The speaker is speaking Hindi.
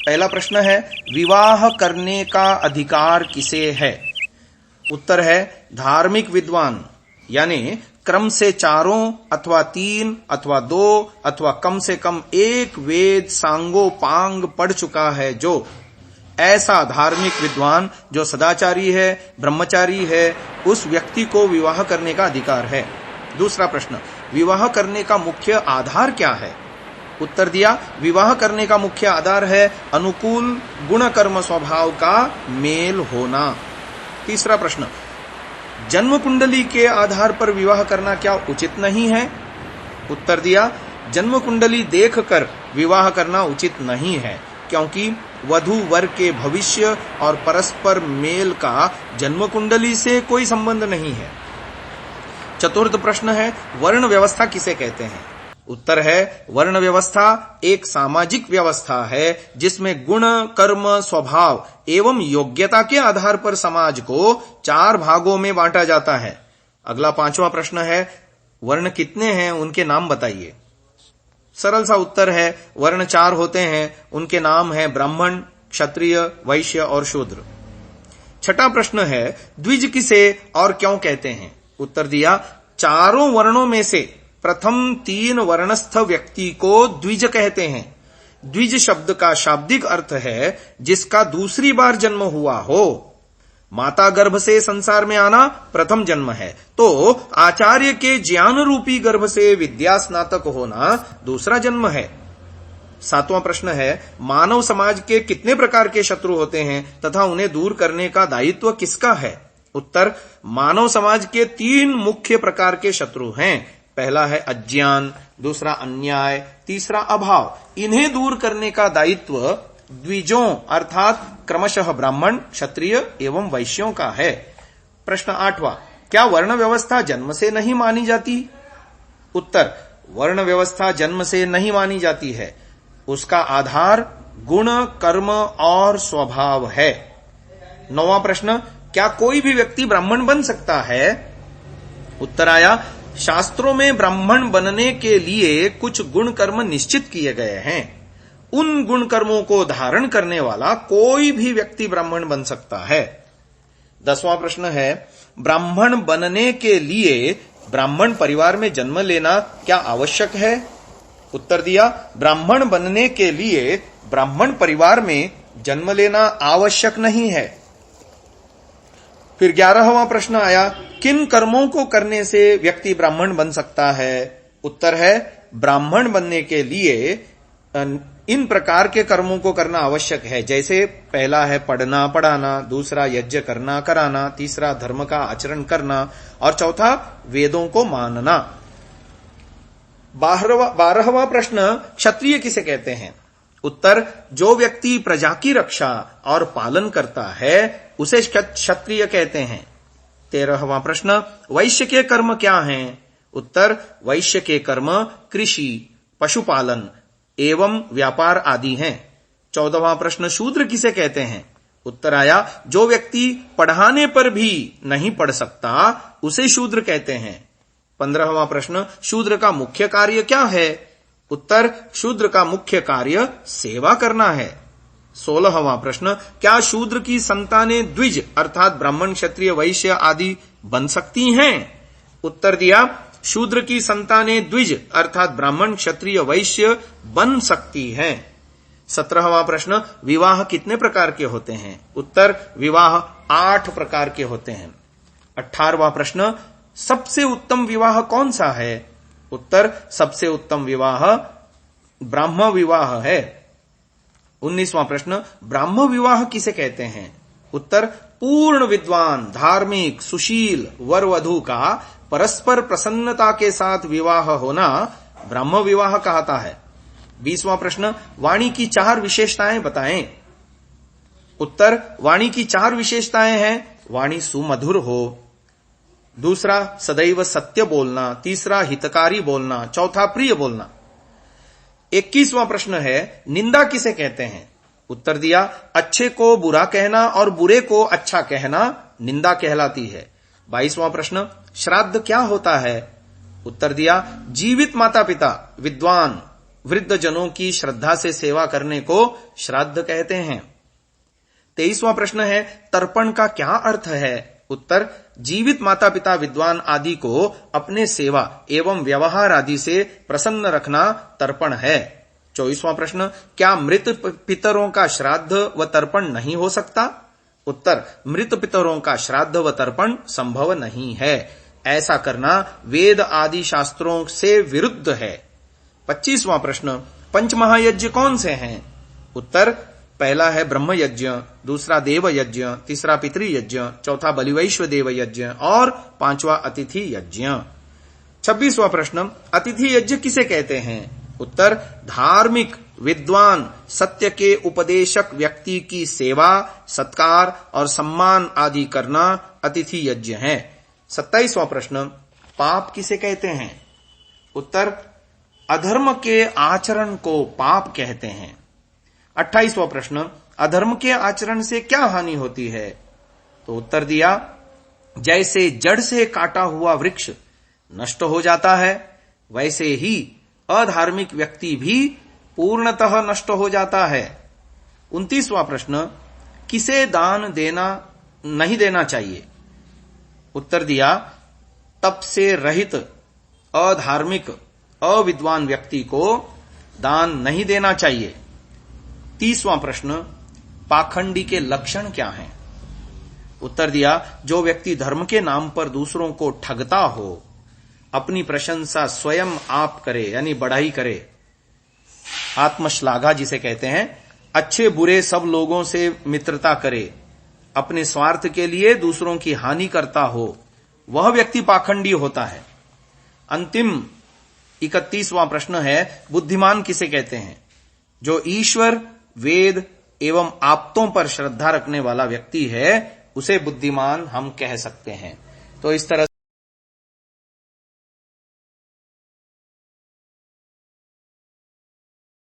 पहला प्रश्न है, विवाह करने का अधिकार किसे है? उत्तर है, धार्मिक विद्वान, यानी क्रम से 4 अथवा 3 अथवा 2 अथवा कम से कम 1 वेद सांगोपांग पढ़ चुका है, जो ऐसा धार्मिक विद्वान जो सदाचारी है, ब्रह्मचारी है, उस व्यक्ति को विवाह करने का अधिकार है। दूसरा प्रश्न, विवाह करने का मुख्य आधार क्या है? उत्तर दिया, विवाह करने का मुख्य आधार है अनुकूल गुण कर्म स्वभाव का मेल होना। तीसरा प्रश्न, जन्म कुंडली के आधार पर विवाह करना क्या उचित नहीं है? उत्तर दिया, जन्म कुंडली देखकर विवाह करना उचित नहीं है, क्योंकि वधू वर के भविष्य और परस्पर मेल का जन्म कुंडली से कोई संबंध नहीं है। चतुर्थ प्रश्न है, वर्ण व्यवस्था किसे कहते हैं? उत्तर है, वर्ण व्यवस्था एक सामाजिक व्यवस्था है जिसमें गुण कर्म स्वभाव एवं योग्यता के आधार पर समाज को 4 भागों में बांटा जाता है। अगला 5वां प्रश्न है, वर्ण कितने हैं, उनके नाम बताइए। सरल सा उत्तर है, वर्ण 4 होते हैं, उनके नाम है ब्राह्मण, क्षत्रिय, वैश्य और शूद्र। छठा प्रश्न है, द्विज किसे और क्यों कहते हैं? उत्तर दिया, चारों वर्णों में से प्रथम 3 वर्णस्थ व्यक्ति को द्विज कहते हैं। द्विज शब्द का शाब्दिक अर्थ है जिसका दूसरी बार जन्म हुआ हो। माता गर्भ से संसार में आना प्रथम जन्म है, तो आचार्य के ज्ञान रूपी गर्भ से विद्या स्नातक होना दूसरा जन्म है। 7वां प्रश्न है, मानव समाज के कितने प्रकार के शत्रु होते हैं तथा उन्हें दूर करने का दायित्व किसका है? उत्तर, मानव समाज के 3 मुख्य प्रकार के शत्रु हैं। पहला है अज्ञान, दूसरा अन्याय, तीसरा अभाव। इन्हें दूर करने का दायित्व द्विजों अर्थात क्रमशः ब्राह्मण, क्षत्रिय एवं वैश्यों का है। प्रश्न 8वां, क्या वर्ण व्यवस्था जन्म से नहीं मानी जाती? उत्तर, वर्ण व्यवस्था जन्म से नहीं मानी जाती है, उसका आधार गुण कर्म और स्वभाव है। 9वां प्रश्न, क्या कोई भी व्यक्ति ब्राह्मण बन सकता है? उत्तर आया, शास्त्रों में ब्राह्मण बनने के लिए कुछ गुण कर्म निश्चित किए गए हैं। उन गुण कर्मों को धारण करने वाला कोई भी व्यक्ति ब्राह्मण बन सकता है। 10वां प्रश्न है, ब्राह्मण बनने के लिए ब्राह्मण परिवार में जन्म लेना क्या आवश्यक है? उत्तर दिया, ब्राह्मण बनने के लिए ब्राह्मण परिवार में जन्म लेना आवश्यक नहीं है। फिर 11वां प्रश्न आया, किन कर्मों को करने से व्यक्ति ब्राह्मण बन सकता है? उत्तर है, ब्राह्मण बनने के लिए इन प्रकार के कर्मों को करना आवश्यक है, जैसे पहला है पढ़ना पढ़ाना, दूसरा यज्ञ करना कराना, तीसरा धर्म का आचरण करना और चौथा वेदों को मानना। 12वां प्रश्न, क्षत्रिय किसे कहते हैं? उत्तर, जो व्यक्ति प्रजा की रक्षा और पालन करता है उसे क्षत्रिय कहते हैं। 13वां प्रश्न, वैश्य के कर्म क्या हैं? उत्तर, वैश्य के कर्म कृषि, पशुपालन एवं व्यापार आदि हैं। 14वां प्रश्न, शूद्र किसे कहते हैं? उत्तर आया, जो व्यक्ति पढ़ाने पर भी नहीं पढ़ सकता उसे शूद्र कहते हैं। 15वां प्रश्न, शूद्र का मुख्य कार्य क्या है? उत्तर, शूद्र का मुख्य कार्य सेवा करना है। 16वां प्रश्न, क्या शूद्र की संतानें द्विज अर्थात ब्राह्मण, क्षत्रिय, वैश्य आदि बन सकती हैं? उत्तर दिया, शूद्र की संतानें द्विज अर्थात ब्राह्मण, क्षत्रिय, वैश्य बन सकती हैं। 17वां प्रश्न, विवाह कितने प्रकार के होते हैं? उत्तर, विवाह 8 प्रकार के होते हैं। 18वां प्रश्न, सबसे उत्तम विवाह कौन सा है? उत्तर, सबसे उत्तम विवाह ब्राह्म विवाह है। 19वां प्रश्न, ब्राह्म विवाह किसे कहते हैं? उत्तर, पूर्ण विद्वान, धार्मिक, सुशील वर वधू का परस्पर प्रसन्नता के साथ विवाह होना ब्राह्म विवाह कहता है। 20वां प्रश्न, वाणी की 4 विशेषताएं बताएं। उत्तर, वाणी की 4 विशेषताएं हैं, वाणी सुमधुर हो, दूसरा सदैव सत्य बोलना, तीसरा हितकारी बोलना, चौथा प्रिय बोलना। 21वां प्रश्न है, निंदा किसे कहते हैं? उत्तर दिया, अच्छे को बुरा कहना और बुरे को अच्छा कहना निंदा कहलाती है। 22वां प्रश्न, श्राद्ध क्या होता है? उत्तर दिया, जीवित माता पिता, विद्वान वृद्ध जनों की श्रद्धा से सेवा करने को श्राद्ध कहते हैं। 23वां प्रश्न है, तर्पण का क्या अर्थ है? उत्तर, जीवित माता पिता विद्वान आदि को अपने सेवा एवं व्यवहार आदि से प्रसन्न रखना तर्पण है। 24वां प्रश्न, क्या मृत पितरों का श्राद्ध व तर्पण नहीं हो सकता? उत्तर, मृत पितरों का श्राद्ध व तर्पण संभव नहीं है। ऐसा करना वेद आदि शास्त्रों से विरुद्ध है। 25वां प्रश्न, पंचमहायज्ञ कौन से हैं? उत्तर, पहला है ब्रह्म यज्ञ, दूसरा देव यज्ञ, तीसरा पितृयज्ञ, चौथा बलिवैश्व देव यज्ञ और पांचवा अतिथि यज्ञ। 26वां प्रश्न, अतिथि यज्ञ किसे कहते हैं? उत्तर, धार्मिक विद्वान सत्य के उपदेशक व्यक्ति की सेवा सत्कार और सम्मान आदि करना अतिथि यज्ञ है। 27वां प्रश्न, पाप किसे कहते हैं? उत्तर, अधर्म के आचरण को पाप कहते हैं। 28वां प्रश्न, अधर्म के आचरण से क्या हानि होती है? तो उत्तर दिया, जैसे जड़ से काटा हुआ वृक्ष नष्ट हो जाता है, वैसे ही अधार्मिक व्यक्ति भी पूर्णतः नष्ट हो जाता है। 29वां प्रश्न, किसे दान देना नहीं देना चाहिए? उत्तर दिया, तप से रहित अधार्मिक अविद्वान व्यक्ति को दान नहीं देना चाहिए। 30वां प्रश्न, पाखंडी के लक्षण क्या हैं? उत्तर दिया, जो व्यक्ति धर्म के नाम पर दूसरों को ठगता हो, अपनी प्रशंसा स्वयं आप करे यानी बढ़ाई करे, आत्मश्लाघा जिसे कहते हैं, अच्छे बुरे सब लोगों से मित्रता करे, अपने स्वार्थ के लिए दूसरों की हानि करता हो, वह व्यक्ति पाखंडी होता है। अंतिम 31वां प्रश्न है, बुद्धिमान किसे कहते हैं? जो ईश्वर, वेद एवं आप्तों पर श्रद्धा रखने वाला व्यक्ति है, उसे बुद्धिमान हम कह सकते हैं। तो इस तरह